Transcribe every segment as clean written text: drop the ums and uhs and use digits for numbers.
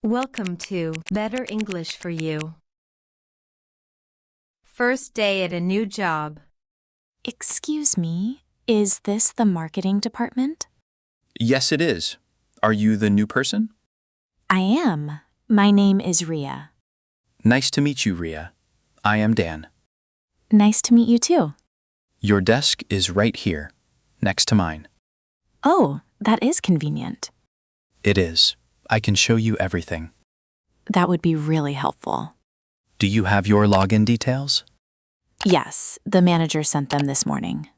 Welcome to Better English for You. First day at a new job. Excuse me, is this the marketing department? Yes, it is. Are you the new person? I am. My name is Ria. Nice to meet you, Ria. I am Dan. Nice to meet you too. Your desk is right here, next to mine. Oh, that is convenient. It is. I can show you everything. That would be really helpful. Do you have your login details? Yes, the manager sent them this morning.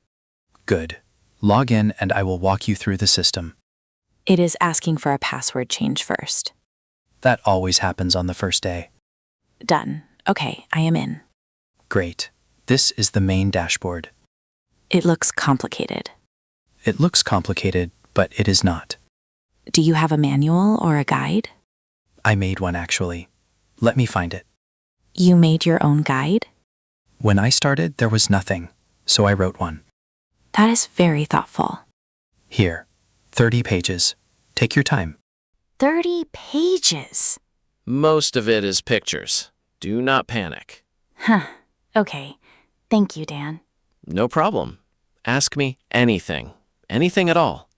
Good. Log in and I will walk you through the system. It is asking for a password change first. That always happens on the first day. Done. Okay, I am in. Great. This is the main dashboard. It looks complicated. It looks complicated, but it is not. Do you have a manual or a guide? I made one actually. Let me find it. You made your own guide? When I started, there was nothing, so I wrote one. That is very thoughtful. Here, 30 pages. Take your time. 30 pages? Most of it is pictures. Do not panic. Huh. Okay. Thank you, Dan. No problem. Ask me anything. Anything at all.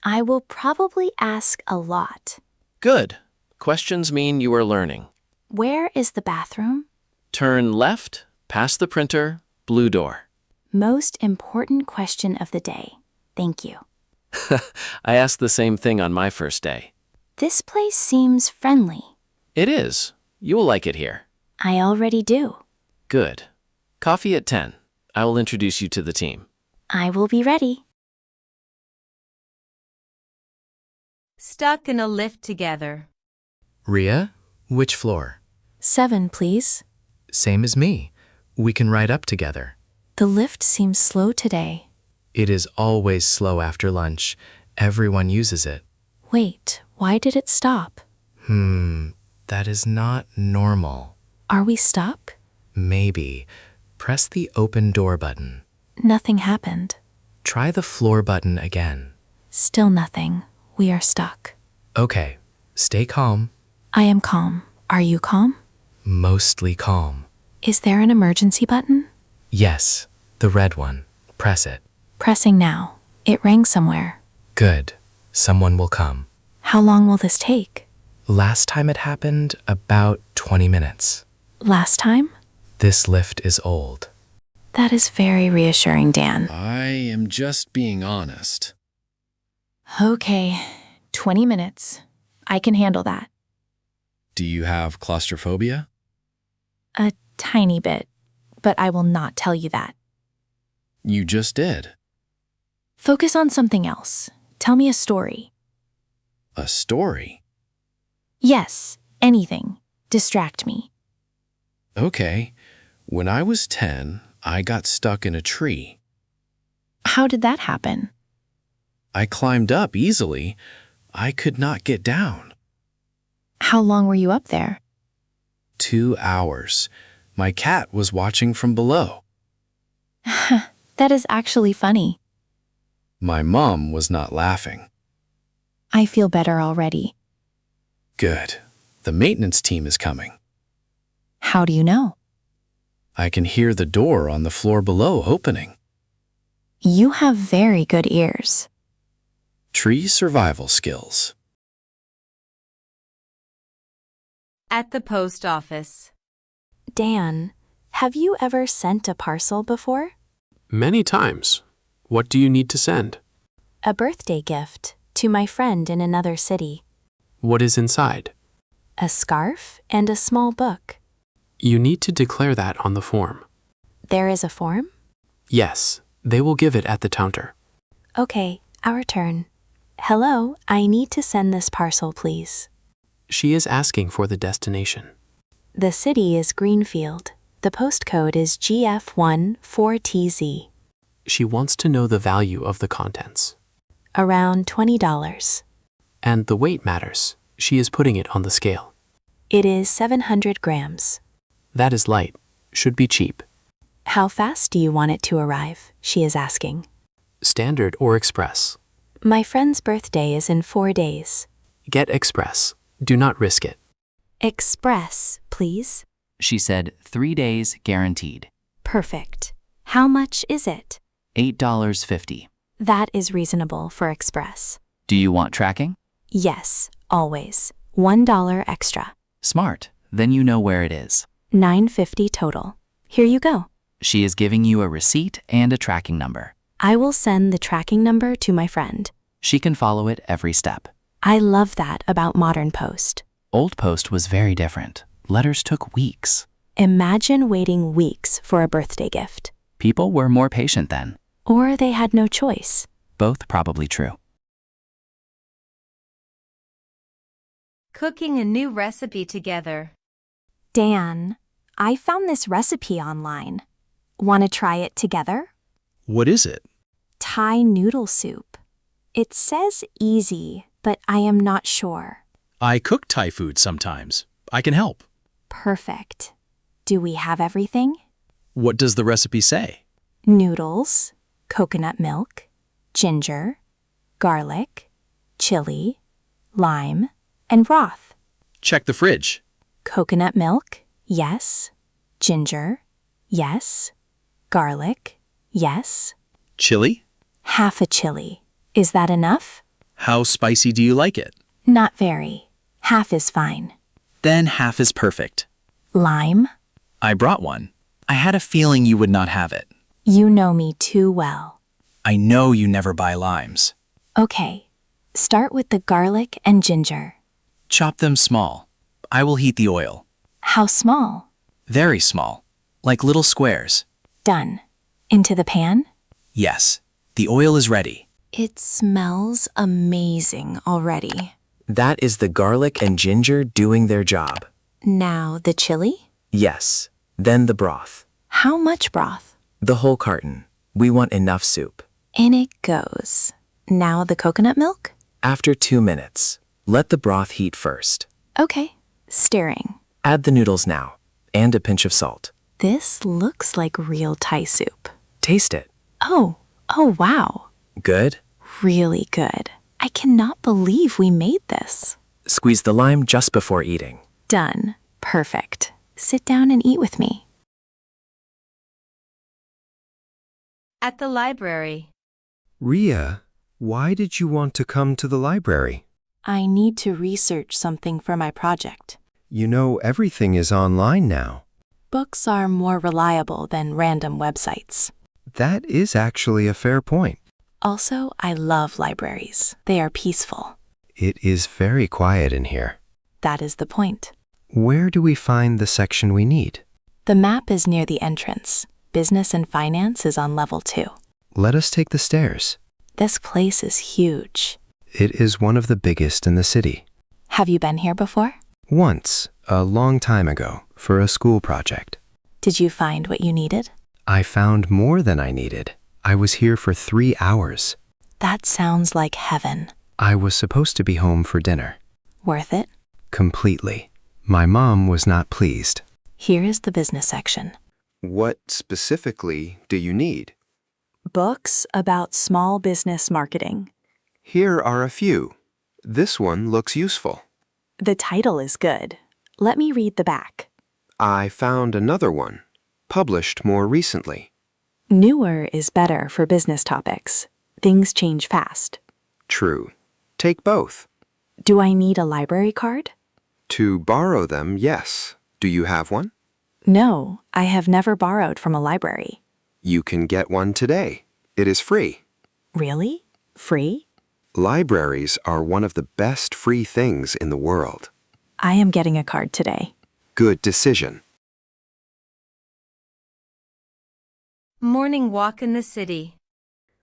I will probably ask a lot. Good. Questions mean you are learning. Where is the bathroom? Turn left, past the printer, blue door. Most important question of the day. Thank you. I asked the same thing on my first day. This place seems friendly. It is. You will like it here. I already do. Good. Coffee at 10. I will introduce you to the team. I will be ready. Stuck in a lift together. Ria, which floor? 7, please. Same as me. We can ride up together. The lift seems slow today. It is always slow after lunch. Everyone uses it. Wait, why did it stop? That is not normal. Are we stuck? Maybe. Press the open door button. Nothing happened. Try the floor button again. Still nothing. We are stuck. Okay, stay calm. I am calm. Are you calm? Mostly calm. Is there an emergency button? Yes, the red one. Press it. Pressing now. It rang somewhere. Good. Someone will come. How long will this take? Last time it happened, about 20 minutes. Last time? This lift is old. That is very reassuring, Dan. I am just being honest. Okay, 20 minutes. I can handle that. Do you have claustrophobia? A tiny bit, but I will not tell you that. You just did. Focus on something else. Tell me a story. A story? Yes, anything. Distract me. Okay. When I was 10, I got stuck in a tree. How did that happen? I climbed up easily. I could not get down. How long were you up there? 2 hours. My cat was watching from below. That is actually funny. My mom was not laughing. I feel better already. Good. The maintenance team is coming. How do you know? I can hear the door on the floor below opening. You have very good ears. Tree survival skills. At the post office. Dan, have you ever sent a parcel before? Many times. What do you need to send? A birthday gift to my friend in another city. What is inside? A scarf and a small book. You need to declare that on the form. There is a form? Yes, they will give it at the counter. Okay, our turn. Hello, I need to send this parcel, please. She is asking for the destination. The city is Greenfield. The postcode is GF1 4TZ. She wants to know the value of the contents. Around $20. And the weight matters. She is putting it on the scale. It is 700 grams. That is light. Should be cheap. How fast do you want it to arrive? She is asking. Standard or express? My friend's birthday is in 4 days. Get express. Do not risk it. Express, please. She said 3 days guaranteed. Perfect. How much is it? $8.50. That is reasonable for Express. Do you want tracking? Yes, always. $1 extra. Smart. Then you know where it is. $9.50 total. Here you go. She is giving you a receipt and a tracking number. I will send the tracking number to my friend. She can follow it every step. I love that about modern post. Old Post was very different. Letters took weeks. Imagine waiting weeks for a birthday gift. People were more patient then. Or they had no choice. Both probably true. Cooking a new recipe together. Dan, I found this recipe online. Want to try it together? What is it? Thai noodle soup. It says easy, but I am not sure. I cook Thai food sometimes. I can help. Perfect. Do we have everything? What does the recipe say? Noodles, coconut milk, ginger, garlic, chili, lime, and broth. Check the fridge. Coconut milk, yes. Ginger, yes. Garlic, yes. Chili? Half a chili. Is that enough? How spicy do you like it? Not very. Half is fine. Then half is perfect. Lime? I brought one. I had a feeling you would not have it. You know me too well. I know you never buy limes. Okay. Start with the garlic and ginger. Chop them small. I will heat the oil. How small? Very small. Like little squares. Done. Into the pan? Yes. The oil is ready. It smells amazing already. That is the garlic and ginger doing their job. Now the chili? Yes. Then the broth. How much broth? The whole carton. We want enough soup. In it goes. Now the coconut milk? After 2 minutes, let the broth heat first. Okay. Stirring. Add the noodles now, and a pinch of salt. This looks like real Thai soup. Taste it. Oh wow. Good? Really good. I cannot believe we made this. Squeeze the lime just before eating. Done. Perfect. Sit down and eat with me. At the library. Ria, why did you want to come to the library? I need to research something for my project. You know everything is online now. Books are more reliable than random websites. That is actually a fair point. Also, I love libraries. They are peaceful. It is very quiet in here. That is the point. Where do we find the section we need? The map is near the entrance. Business and finance is on level 2. Let us take the stairs. This place is huge. It is one of the biggest in the city. Have you been here before? Once, a long time ago, for a school project. Did you find what you needed? I found more than I needed. I was here for 3 hours. That sounds like heaven. I was supposed to be home for dinner. Worth it? Completely. My mom was not pleased. Here is the business section. What specifically do you need? Books about small business marketing. Here are a few. This one looks useful. The title is good. Let me read the back. I found another one, published more recently. Newer is better for business topics. Things change fast. True. Take both. Do I need a library card? To borrow them, yes. Do you have one? No, I have never borrowed from a library. You can get one today. It is free. Really? Free? Libraries are one of the best free things in the world. I am getting a card today. Good decision. Morning walk in the city.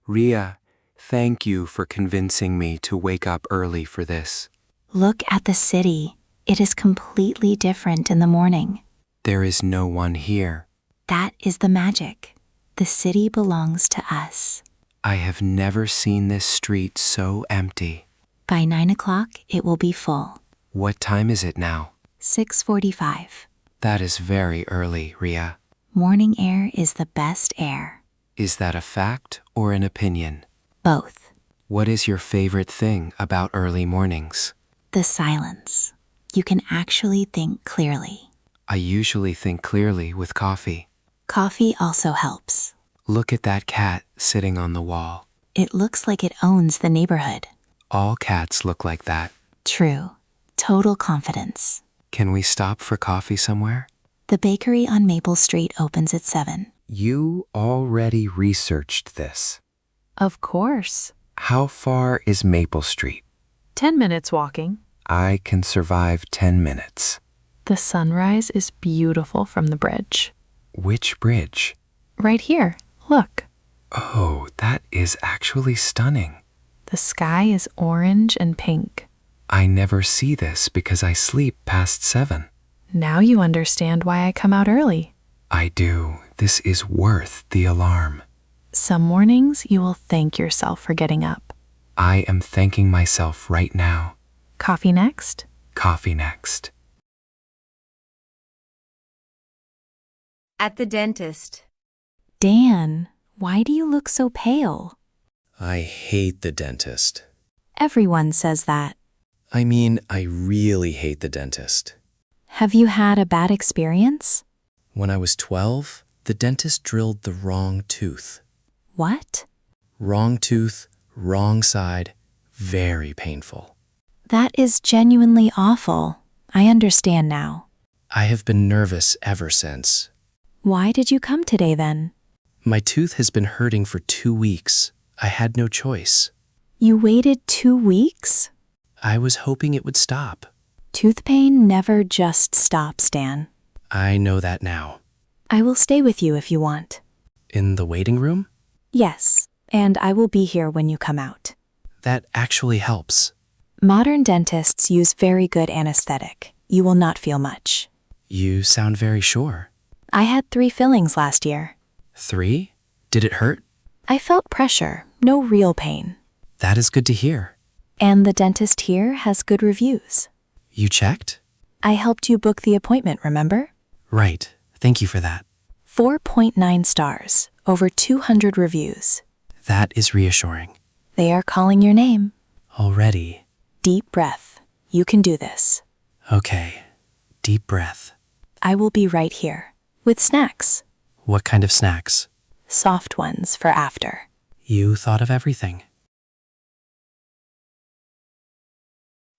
Ria, thank you for convincing me to wake up early for this. Look at the city. It is completely different in the morning. There is no one here. That is the magic. The city belongs to us. I have never seen this street so empty. By 9 o'clock, it will be full. What time is it now? 6:45. That is very early, Ria. Morning air is the best air. Is that a fact or an opinion? Both. What is your favorite thing about early mornings? The silence. You can actually think clearly. I usually think clearly with coffee. Coffee also helps. Look at that cat sitting on the wall. It looks like it owns the neighborhood. All cats look like that. True. Total confidence. Can we stop for coffee somewhere? The bakery on Maple Street opens at 7. You already researched this. Of course. How far is Maple Street? 10 minutes walking. I can survive 10 minutes. The sunrise is beautiful from the bridge. Which bridge? Right here. Look. Oh, that is actually stunning. The sky is orange and pink. I never see this because I sleep past 7. Now you understand why I come out early. I do. This is worth the alarm. Some mornings you will thank yourself for getting up. I am thanking myself right now. Coffee next? Coffee next. At the dentist. Dan, why do you look so pale? I hate the dentist. Everyone says that. I mean, I really hate the dentist. Have you had a bad experience? When I was 12, the dentist drilled the wrong tooth. What? Wrong tooth, wrong side, very painful. That is genuinely awful. I understand now. I have been nervous ever since. Why did you come today then? My tooth has been hurting for 2 weeks. I had no choice. You waited 2 weeks? I was hoping it would stop. Tooth pain never just stops, Dan. I know that now. I will stay with you if you want. In the waiting room? Yes, and I will be here when you come out. That actually helps. Modern dentists use very good anesthetic. You will not feel much. You sound very sure. I had 3 fillings last year. 3? Did it hurt? I felt pressure, no real pain. That is good to hear. And the dentist here has good reviews. You checked? I helped you book the appointment, remember? Right. Thank you for that. 4.9 stars, over 200 reviews. That is reassuring. They are calling your name. Already. Deep breath. You can do this. Okay. Deep breath. I will be right here. With snacks. What kind of snacks? Soft ones for after. You thought of everything.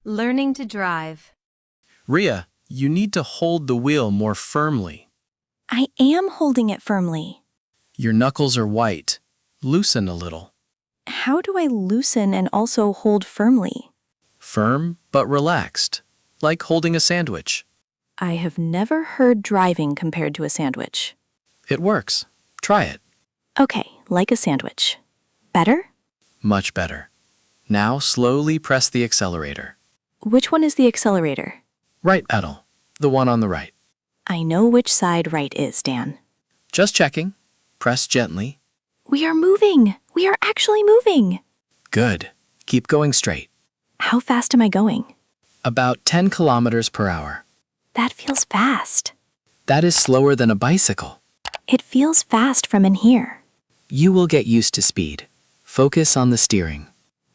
Learning to drive. Ria, you need to hold the wheel more firmly. I am holding it firmly. Your knuckles are white. Loosen a little. How do I loosen and also hold firmly? Firm but relaxed, like holding a sandwich. I have never heard driving compared to a sandwich. It works. Try it. Okay, like a sandwich. Better? Much better. Now slowly press the accelerator. Which one is the accelerator? Right pedal, the one on the right. I know which side right is, Dan. Just checking. Press gently. We are moving! We are actually moving! Good. Keep going straight. How fast am I going? About 10 kilometers per hour. That feels fast. That is slower than a bicycle. It feels fast from in here. You will get used to speed. Focus on the steering.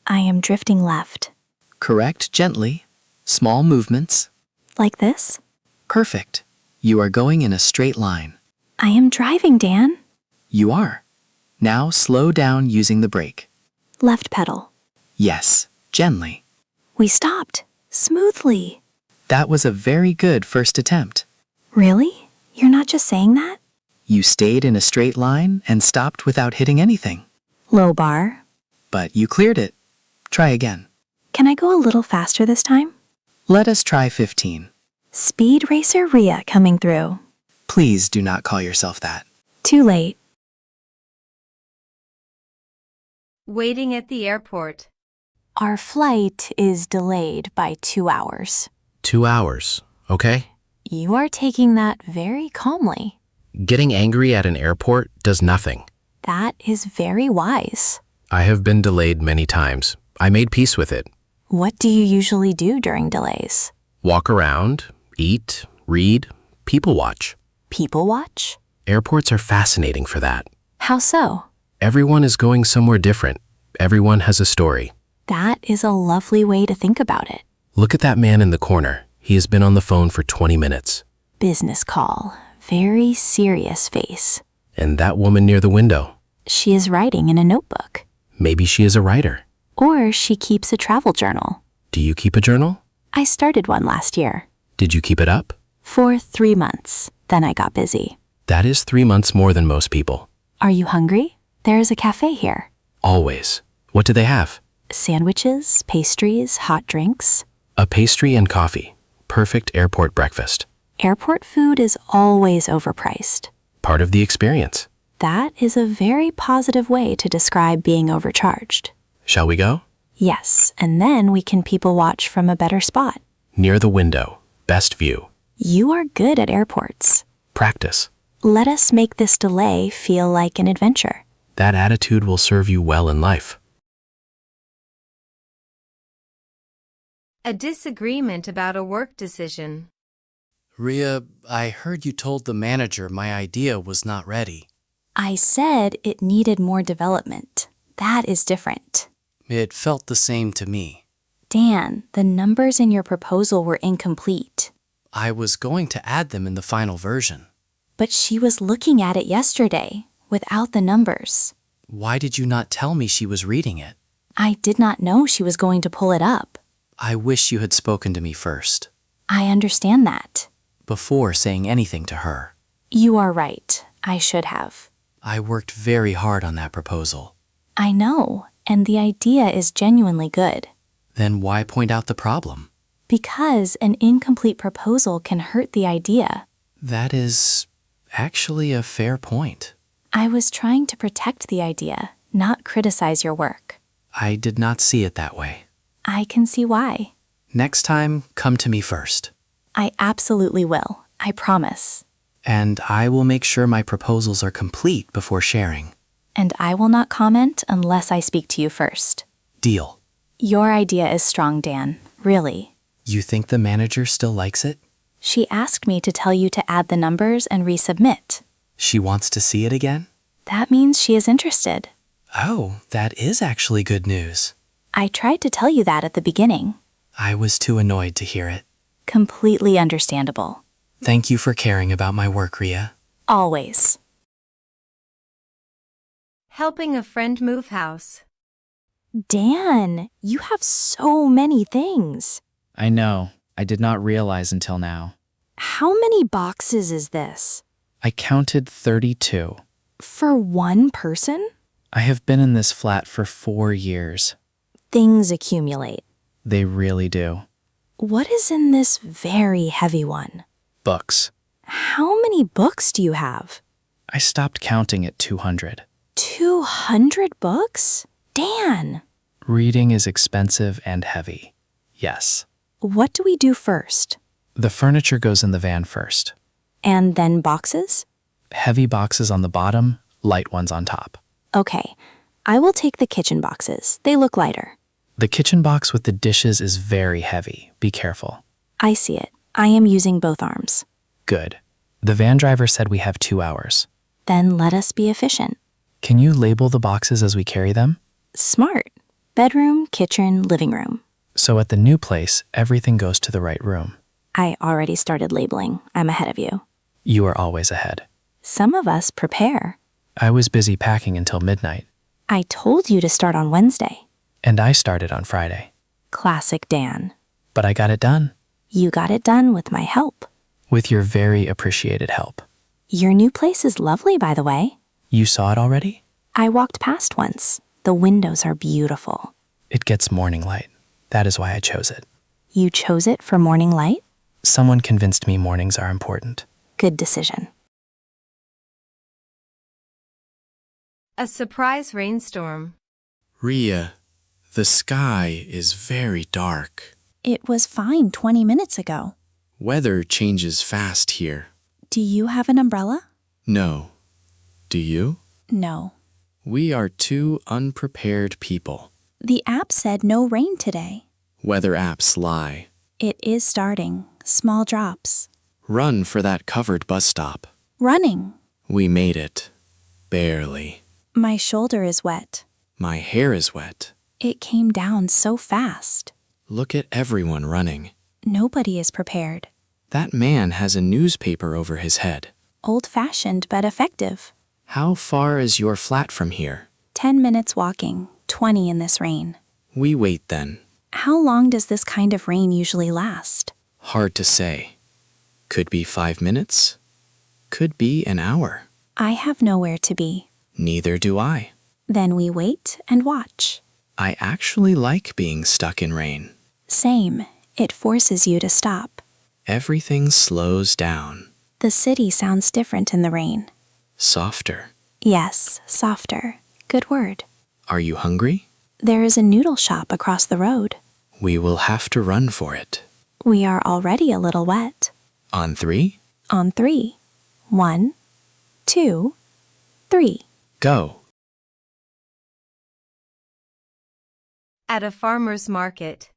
I am drifting left. Correct gently. Small movements. Like this? Perfect. You are going in a straight line. I am driving, Dan. You are. Now slow down using the brake. Left pedal. Yes, gently. We stopped. Smoothly. That was a very good first attempt. Really? You're not just saying that? You stayed in a straight line and stopped without hitting anything. Low bar. But you cleared it. Try again. Can I go a little faster this time? Let us try 15. Speed Racer Ria coming through. Please do not call yourself that. Too late. Waiting at the airport. Our flight is delayed by 2 hours. 2 hours, okay? You are taking that very calmly. Getting angry at an airport does nothing. That is very wise. I have been delayed many times. I made peace with it. What do you usually do during delays? Walk around, eat, read, people watch. People watch? Airports are fascinating for that. How so? Everyone is going somewhere different. Everyone has a story. That is a lovely way to think about it. Look at that man in the corner. He has been on the phone for 20 minutes. Business call. Very serious face. And that woman near the window. She is writing in a notebook. Maybe she is a writer. Or she keeps a travel journal. Do you keep a journal? I started one last year. Did you keep it up? For 3 months. Then I got busy. That is 3 months more than most people. Are you hungry? There is a cafe here. Always. What do they have? Sandwiches, pastries, hot drinks. A pastry and coffee. Perfect airport breakfast. Airport food is always overpriced. Part of the experience. That is a very positive way to describe being overcharged. Shall we go? Yes, and then we can people watch from a better spot. Near the window. Best view. You are good at airports. Practice. Let us make this delay feel like an adventure. That attitude will serve you well in life. A disagreement about a work decision. Ria, I heard you told the manager my idea was not ready. I said it needed more development. That is different. It felt the same to me. Dan, the numbers in your proposal were incomplete. I was going to add them in the final version. But she was looking at it yesterday, without the numbers. Why did you not tell me she was reading it? I did not know she was going to pull it up. I wish you had spoken to me first, I understand that. before saying anything to her. You are right. I should have. I worked very hard on that proposal. I know, and the idea is genuinely good. Then why point out the problem? Because an incomplete proposal can hurt the idea. That is actually a fair point. I was trying to protect the idea, not criticize your work. I did not see it that way. I can see why. Next time, come to me first. I absolutely will. I promise. And I will make sure my proposals are complete before sharing. And I will not comment unless I speak to you first. Deal. Your idea is strong, Dan. Really. You think the manager still likes it? She asked me to tell you to add the numbers and resubmit. She wants to see it again? That means she is interested. Oh, that is actually good news. I tried to tell you that at the beginning. I was too annoyed to hear it. Completely understandable. Thank you for caring about my work, Ria. Always. Helping a friend move house. Dan, you have so many things. I know. I did not realize until now. How many boxes is this? I counted 32. For one person? I have been in this flat for 4 years. Things accumulate. They really do. What is in this very heavy one? Books. How many books do you have? I stopped counting at 200. 200 books? Dan! Reading is expensive and heavy. Yes. What do we do first? The furniture goes in the van first. And then boxes? Heavy boxes on the bottom, light ones on top. Okay, I will take the kitchen boxes. They look lighter. The kitchen box with the dishes is very heavy. Be careful. I see it. I am using both arms. Good. The van driver said we have 2 hours. Then let us be efficient. Can you label the boxes as we carry them? Smart. Bedroom, kitchen, living room. So at the new place, everything goes to the right room. I already started labeling. I'm ahead of you. You are always ahead. Some of us prepare. I was busy packing until midnight, I told you to start on Wednesday. and I started on Friday. Classic Dan. But I got it done, You got it done with my help. with your very appreciated help. Your new place is lovely, by the way. You saw it already? I walked past once. The windows are beautiful. It gets morning light. That is why I chose it. You chose it for morning light? Someone convinced me mornings are important. Good decision. A surprise rainstorm. Ria, the sky is very dark. It was fine 20 minutes ago. Weather changes fast here. Do you have an umbrella? No. Do you? No. We are two unprepared people. The app said no rain today. Weather apps lie. It is starting. Small drops. Run for that covered bus stop. Running. We made it. Barely. My shoulder is wet. My hair is wet. It came down so fast. Look at everyone running. Nobody is prepared. That man has a newspaper over his head. Old-fashioned but effective. How far is your flat from here? 10 minutes walking, 20 in this rain. We wait then. How long does this kind of rain usually last? Hard to say. Could be 5 minutes. Could be an hour. I have nowhere to be. Neither do I. Then we wait and watch. I actually like being stuck in rain. Same. It forces you to stop. Everything slows down. The city sounds different in the rain. Softer. Yes, softer. Good word. Are you hungry? There is a noodle shop across the road. We will have to run for it. We are already a little wet. On 3? On 3. 1, 2, 3. Go. At a farmer's market.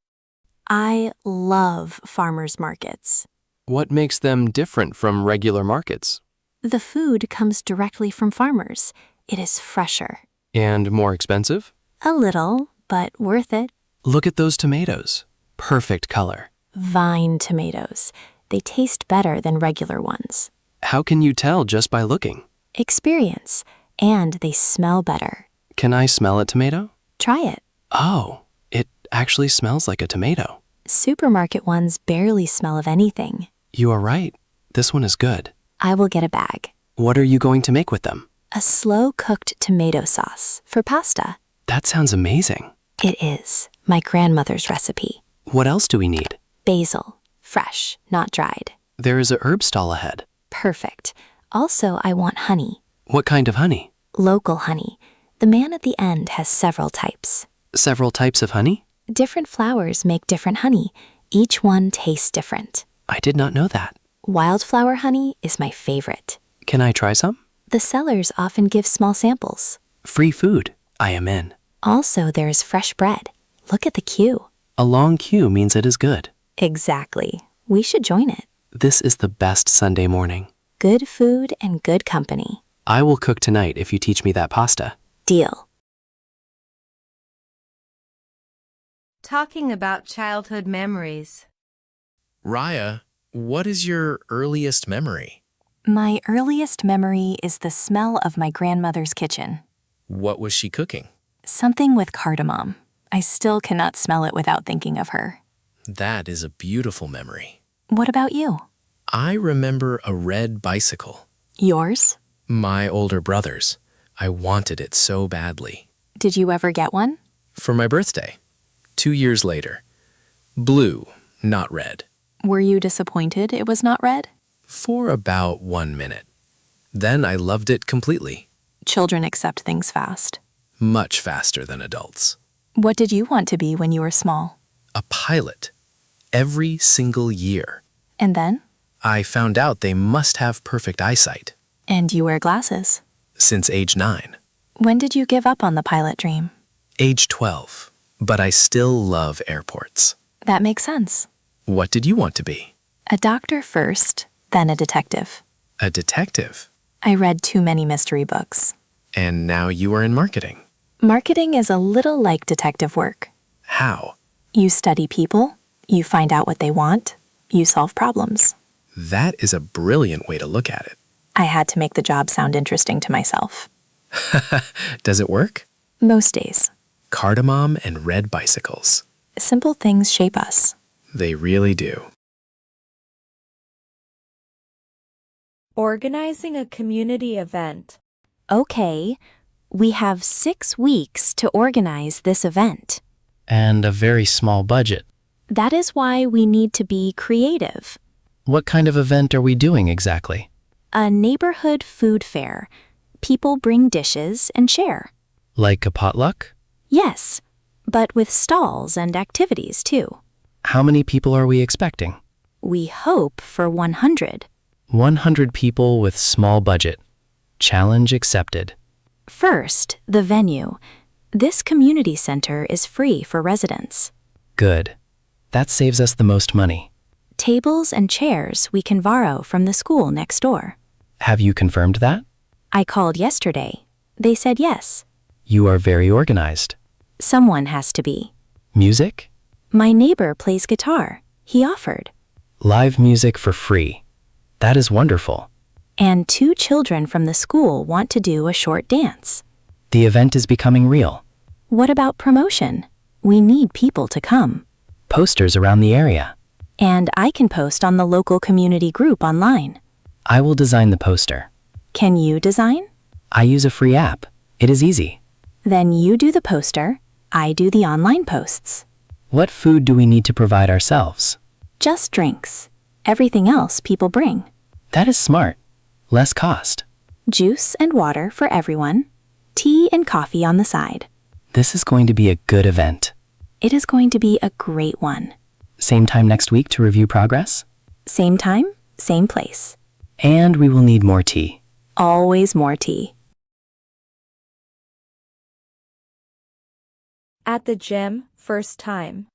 I love farmers markets. What makes them different from regular markets? The food comes directly from farmers. It is fresher. And more expensive? A little, but worth it. Look at those tomatoes. Perfect color. Vine tomatoes. They taste better than regular ones. How can you tell just by looking? Experience. And they smell better. Can I smell a tomato? Try it. Oh, it actually smells like a tomato. Supermarket ones barely smell of anything. You are right. This one is good. I will get a bag. What are you going to make with them? A slow-cooked tomato sauce for pasta. That sounds amazing. It is. My grandmother's recipe. What else do we need? Basil. Fresh, not dried. There is a herb stall ahead. Perfect. Also, I want honey. What kind of honey? Local honey. The man at the end has several types. Several types of honey? Different flowers make different honey. Each one tastes different. I did not know that. Wildflower honey is my favorite. Can I try some? The sellers often give small samples. Free food. I am in. Also, there is fresh bread. Look at the queue. A long queue means it is good. Exactly. We should join it. This is the best Sunday morning. Good food and good company. I will cook tonight if you teach me that pasta. Deal. Talking about childhood memories. Raya, what is your earliest memory? My earliest memory is the smell of my grandmother's kitchen. What was she cooking? Something with cardamom. I still cannot smell it without thinking of her. That is a beautiful memory. What about you? I remember a red bicycle. Yours? My older brother's. I wanted it so badly. Did you ever get one? For my birthday. 2 years later. Blue, not red. Were you disappointed it was not red? For about 1 minute. Then I loved it completely. Children accept things fast. Much faster than adults. What did you want to be when you were small? A pilot. Every single year. And then? I found out they must have perfect eyesight. And you wear glasses. Since age 9. When did you give up on the pilot dream? Age 12. But I still love airports. That makes sense. What did you want to be? A doctor first, then a detective. A detective. I read too many mystery books. And now you are in marketing. Marketing is a little like detective work. How? You study people, you find out what they want, you solve problems. That is a brilliant way to look at it. I had to make the job sound interesting to myself. Does it work? Most days. Cardamom and red bicycles. Simple things shape us. They really do. Organizing a community event. Okay, we have 6 weeks to organize this event. And a very small budget. That is why we need to be creative. What kind of event are we doing exactly? A neighborhood food fair. People bring dishes and share. Like a potluck? Yes, but with stalls and activities too. How many people are we expecting? We hope for 100. 100 people with small budget. Challenge accepted. First, the venue. This community center is free for residents. Good. That saves us the most money. Tables and chairs we can borrow from the school next door. Have you confirmed that? I called yesterday. They said yes. You are very organized. Someone has to be. Music? My neighbor plays guitar. He offered. Live music for free. That is wonderful. And 2 children from the school want to do a short dance. The event is becoming real. What about promotion? We need people to come. Posters around the area. And I can post on the local community group online. I will design the poster. Can you design? I use a free app. It is easy. Then you do the poster, I do the online posts. What food do we need to provide ourselves? Just drinks. Everything else people bring. That is smart. Less cost. Juice and water for everyone. Tea and coffee on the side. This is going to be a good event. It is going to be a great one. Same time next week to review progress? Same time, same place. And we will need more tea. Always more tea. At the gym, first time.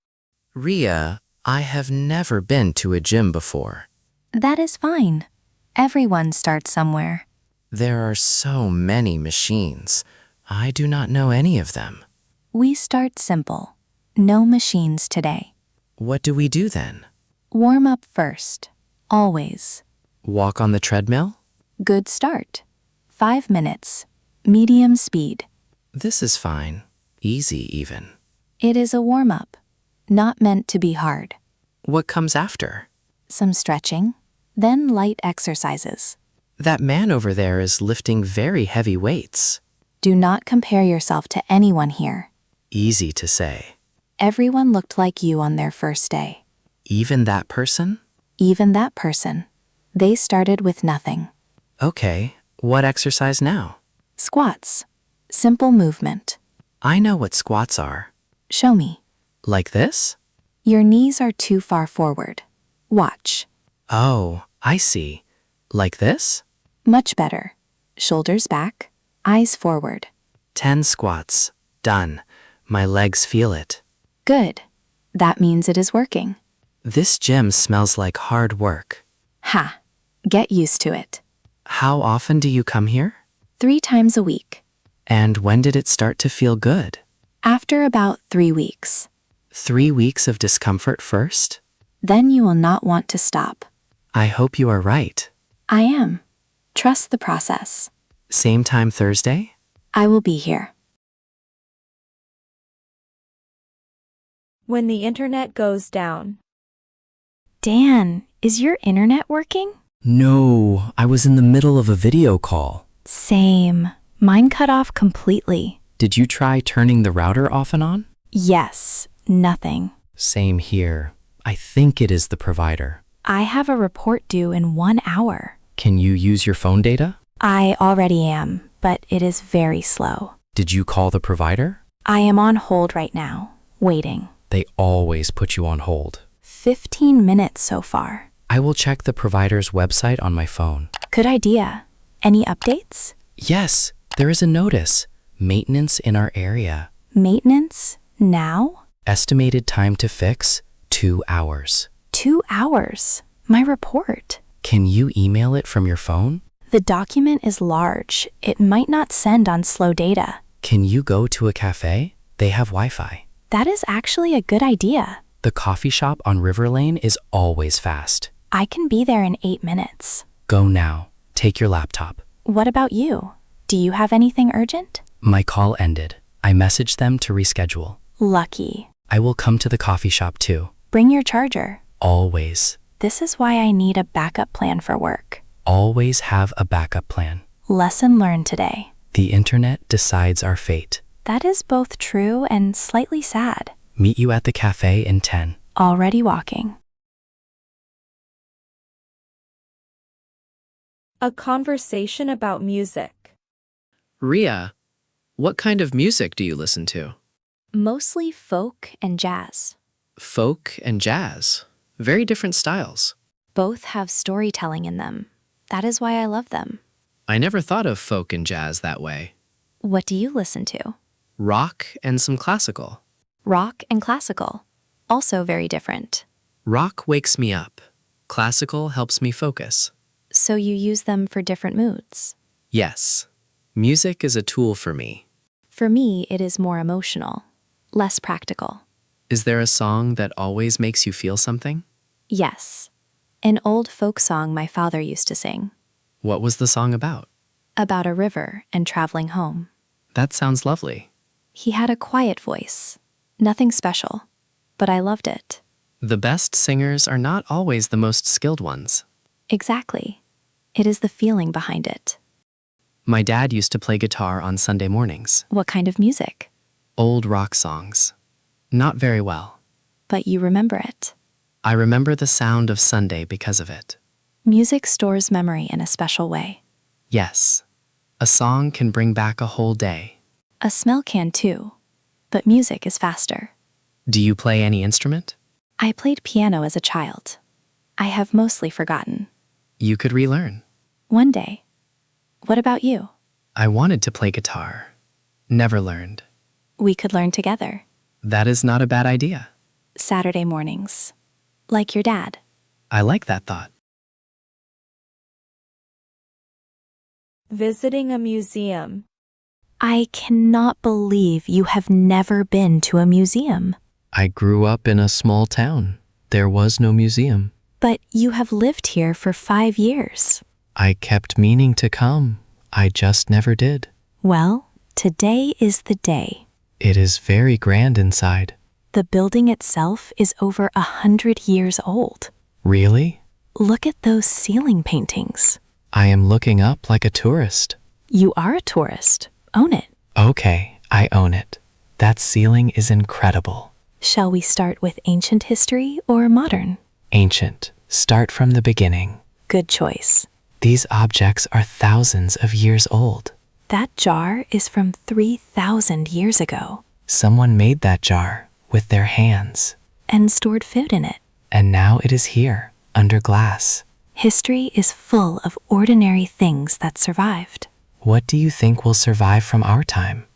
Ria, I have never been to a gym before. That is fine. Everyone starts somewhere. There are so many machines. I do not know any of them. We start simple. No machines today. What do we do then? Warm up first. Always. Walk on the treadmill? Good start. 5 minutes. Medium speed. This is fine. Easy even. It is a warm-up. Not meant to be hard. What comes after? Some stretching. Then light exercises. That man over there is lifting very heavy weights. Do not compare yourself to anyone here. Easy to say. Everyone looked like you on their first day. Even that person? Even that person. They started with nothing. Okay, what exercise now? Squats. Simple movement. I know what squats are. Show me. Like this? Your knees are too far forward. Watch. Oh, I see. Like this? Much better. Shoulders back. Eyes forward. 10 squats. Done. My legs feel it. Good. That means it is working. This gym smells like hard work. Ha. Get used to it. How often do you come here? 3 times a week. And when did it start to feel good? After about 3 weeks. 3 weeks of discomfort first? Then you will not want to stop. I hope you are right. I am. Trust the process. Same time Thursday? I will be here. When the internet goes down. Dan, is your internet working? No, I was in the middle of a video call. Same. Mine cut off completely. Did you try turning the router off and on? Yes, nothing. Same here. I think it is the provider. I have a report due in 1 hour. Can you use your phone data? I already am, but it is very slow. Did you call the provider? I am on hold right now, waiting. They always put you on hold. 15 minutes so far. I will check the provider's website on my phone. Good idea. Any updates? Yes, there is a notice. Maintenance in our area. Maintenance? Now? Estimated time to fix, 2 hours. 2 hours. My report. Can you email it from your phone? The document is large. It might not send on slow data. Can you go to a cafe? They have Wi-Fi. That is actually a good idea. The coffee shop on River Lane is always fast. I can be there in 8 minutes. Go now. Take your laptop. What about you? Do you have anything urgent? My call ended. I messaged them to reschedule. Lucky. I will come to the coffee shop too. Bring your charger. Always. This is why I need a backup plan for work. Always have a backup plan. Lesson learned today. The internet decides our fate. That is both true and slightly sad. Meet you at the cafe in 10. Already walking. A conversation about music. Ria, what kind of music do you listen to? Mostly folk and jazz. Folk and jazz. Very different styles. Both have storytelling in them. That is why I love them. I never thought of folk and jazz that way. What do you listen to? Rock and some classical. Rock and classical. Also very different. Rock wakes me up. Classical helps me focus. So you use them for different moods? Yes. Music is a tool for me. For me, it is more emotional, less practical. Is there a song that always makes you feel something? Yes. An old folk song my father used to sing. What was the song about? About a river and traveling home. That sounds lovely. He had a quiet voice. Nothing special. But I loved it. The best singers are not always the most skilled ones. Exactly. It is the feeling behind it. My dad used to play guitar on Sunday mornings. What kind of music? Old rock songs. Not very well. But you remember it. I remember the sound of Sunday because of it. Music stores memory in a special way. Yes. A song can bring back a whole day. A smell can too. But music is faster. Do you play any instrument? I played piano as a child. I have mostly forgotten. You could relearn. One day. What about you? I wanted to play guitar. Never learned. We could learn together. That is not a bad idea. Saturday mornings. Like your dad. I like that thought. Visiting a museum. I cannot believe you have never been to a museum. I grew up in a small town. There was no museum. But you have lived here for 5 years. I kept meaning to come. I just never did. Well, today is the day. It is very grand inside. The building itself is over 100 years old. Really? Look at those ceiling paintings. I am looking up like a tourist. You are a tourist. Own it. Okay, I own it. That ceiling is incredible. Shall we start with ancient history or modern? Ancient. Start from the beginning. Good choice. These objects are thousands of years old. That jar is from 3,000 years ago. Someone made that jar with their hands. And stored food in it. And now it is here, under glass. History is full of ordinary things that survived. What do you think will survive from our time?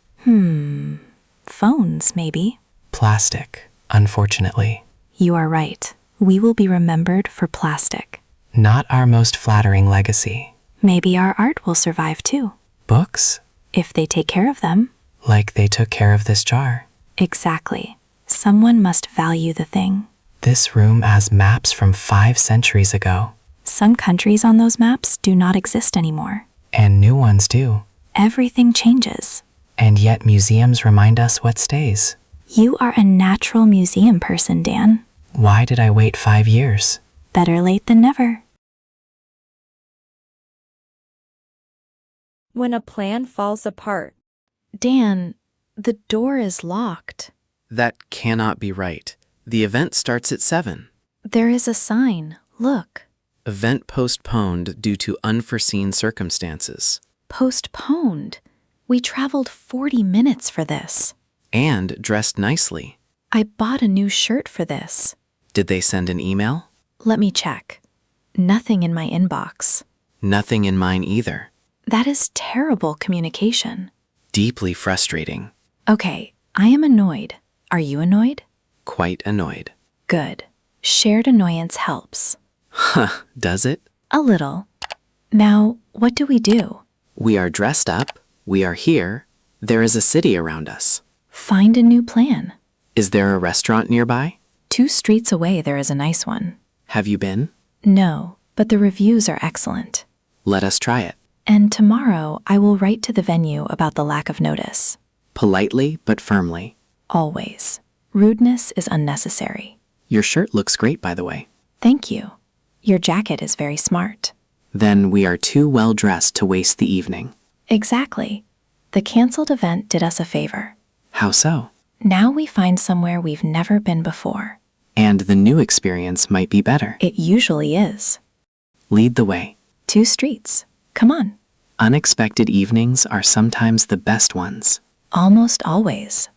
Phones, maybe. Plastic, unfortunately. You are right. We will be remembered for plastic. Not our most flattering legacy. Maybe our art will survive too. Books? If they take care of them. Like they took care of this jar. Exactly. Someone must value the thing. This room has maps from 5 centuries ago. Some countries on those maps do not exist anymore. And new ones do. Everything changes. And yet museums remind us what stays. You are a natural museum person, Dan. Why did I wait 5 years? Better late than never. When a plan falls apart. Dan, the door is locked. That cannot be right. The event starts at 7. There is a sign. Look. Event postponed due to unforeseen circumstances. Postponed. We traveled 40 minutes for this. And dressed nicely. I bought a new shirt for this. Did they send an email? Let me check. Nothing in my inbox. Nothing in mine either. That is terrible communication. Deeply frustrating. Okay, I am annoyed. Are you annoyed? Quite annoyed. Good. Shared annoyance helps. Huh, does it? A little. Now, what do we do? We are dressed up. We are here. There is a city around us. Find a new plan. Is there a restaurant nearby? 2 streets away there is a nice one. Have you been? No, but the reviews are excellent. Let us try it. And tomorrow I will write to the venue about the lack of notice. Politely but firmly. Always. Rudeness is unnecessary. Your shirt looks great, by the way. Thank you. Your jacket is very smart. Then we are too well dressed to waste the evening. Exactly. The canceled event did us a favor. How so? Now we find somewhere we've never been before. And the new experience might be better. It usually is. Lead the way. 2 streets. Come on. Unexpected evenings are sometimes the best ones. Almost always.